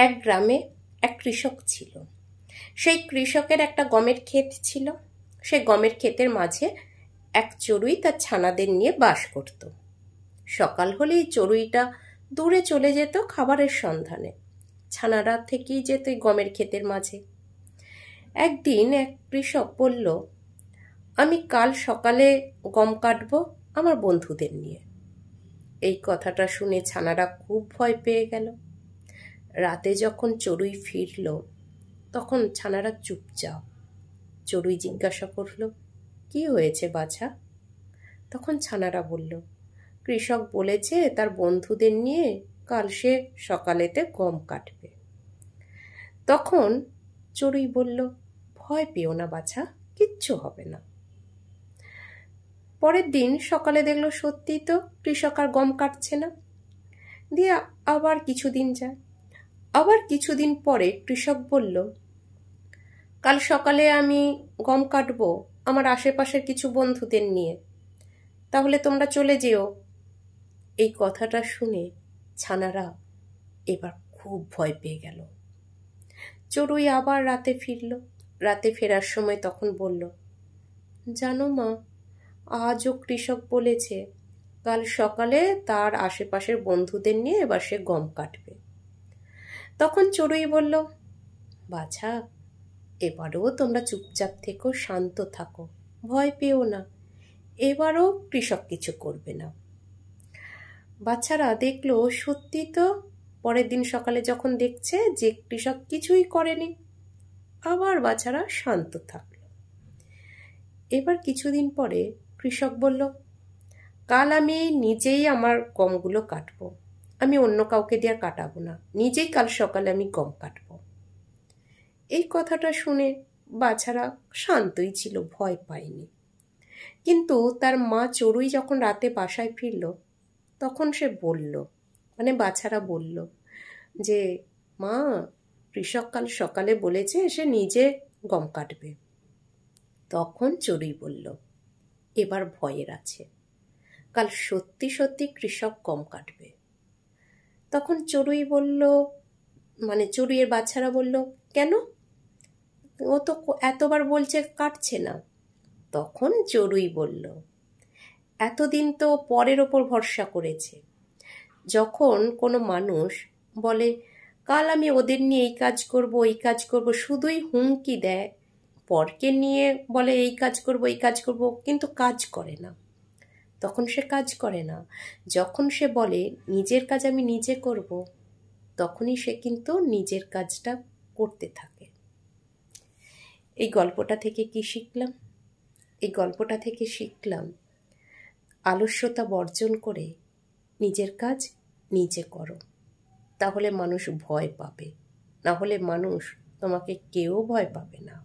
এক গ্রামে এক কৃষক ছিল। সেই কৃষকের একটা গমের ক্ষেত ছিল। সেই গমের ক্ষেতের মাঝে এক চড়ুই তার ছানাদের নিয়ে বাস করত। সকাল হলেই চড়ুইটা দূরে চলে যেত খাবারের সন্ধানে। ছানারা থেকেই যেত এই গমের ক্ষেতের মাঝে। একদিন এক কৃষক বলল, আমি কাল সকালে গম কাটবো আমার বন্ধুদের নিয়ে। এই কথাটা শুনে ছানারা খুব ভয় পেয়ে গেল। রাতে যখন চড়ুই ফিরল তখন ছানারা চুপচাপ। চড়ুই জিজ্ঞাসা করল, কি হয়েছে বাছা? তখন ছানারা বলল, কৃষক বলেছে তার বন্ধুদের নিয়ে কাল সে সকালেতে গম কাটবে। তখন চড়ুই বলল, ভয় পেও না বাছা, কিচ্ছু হবে না। পরের দিন সকালে দেখলো সত্যি তো কৃষক আর গম কাটছে না। দিয়ে আবার কিছুদিন যায়। আবার কিছুদিন পরে কৃষক বলল, কাল সকালে আমি গম কাটবো আমার আশেপাশের কিছু বন্ধুদের নিয়ে, তাহলে তোমরা চলে যেও। এই কথাটা শুনে ছানারা এবার খুব ভয় পেয়ে গেল। চড়ুই আবার রাতে ফিরল। রাতে ফেরার সময় তখন বলল, জানো মা, আজও কৃষক বলেছে কাল সকালে তার আশেপাশের বন্ধুদের নিয়ে এবার সে গম কাটবে। তখন চড়ুই বলল, বাছা, এবারও তোমরা চুপচাপ থেকো, শান্ত থাকো, ভয় পেও না, এবারও কৃষক কিছু করবে না। বাচ্চারা দেখলো সত্যি তো। পরের দিন সকালে যখন দেখছে যে কৃষক কিছুই করেনি, আবার বাচ্চারা শান্ত থাকলো। এবার কিছুদিন পরে কৃষক বলল, কাল আমি নিজেই আমার গমগুলো কাটবো, আমি অন্য কাউকে দিয়ে আর কাটাবো না, নিজেই কাল সকালে আমি গম কাটবো। এই কথাটা শুনে বাছারা শান্তই ছিল, ভয় পায়নি। কিন্তু তার মা চড়ুই যখন রাতে বাসায় ফিরল তখন সে বলল, মানে বাছারা বলল যে, মা, কৃষক কাল সকালে বলেছে সে নিজে গম কাটবে। তখন চড়ুই বলল, এবার ভয়ের আছে, কাল সত্যি সত্যি কৃষক গম কাটবে। তখন চড়ুই বলল, মানে চড়ুইয়ের বাচ্চারা বলল, কেন? ও তো এতবার বলছে কাটছে না। তখন চড়ুই বলল, এতদিন তো পরের ওপর ভরসা করেছে। যখন কোনো মানুষ বলে কাল আমি ওদের নিয়ে এই কাজ করব ওই কাজ করব, শুধুই হুমকি দেয়, পরকে নিয়ে বলে এই কাজ করব এই কাজ করব, কিন্তু কাজ করে না, তখন সে কাজ করে না। যখন সে বলে নিজের কাজ আমি নিজে করব, তখনই সে কিন্তু নিজের কাজটা করতে থাকে। এই গল্পটা থেকে কি শিখলাম? এই গল্পটা থেকে শিখলাম আলস্যতা বর্জন করে নিজের কাজ নিজে করো, তাহলে মানুষ ভয় পাবে, না হলে মানুষ তোমাকে কেউ ভয় পাবে না।